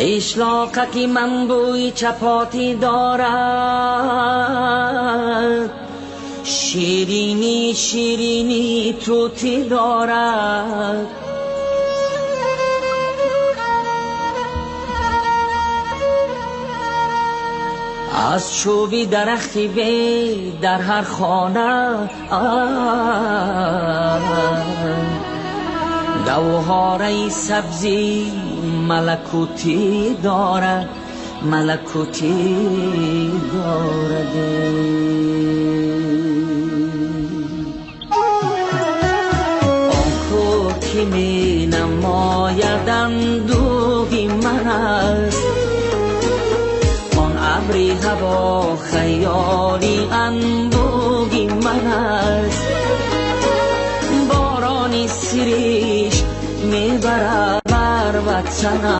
اشلاقکی من بوی چپاتی دارد، شیرینی شیرینی توتی دارد. از چوبی درختی وی در هر خانه گوهره سبزی ملکوتی دارد، ملکوتی دارد. آن کو که می نماید اندوهی من است، آن ابری هوا خیالی اندوهی من است. بارانی سریش میبرد بر وطنم،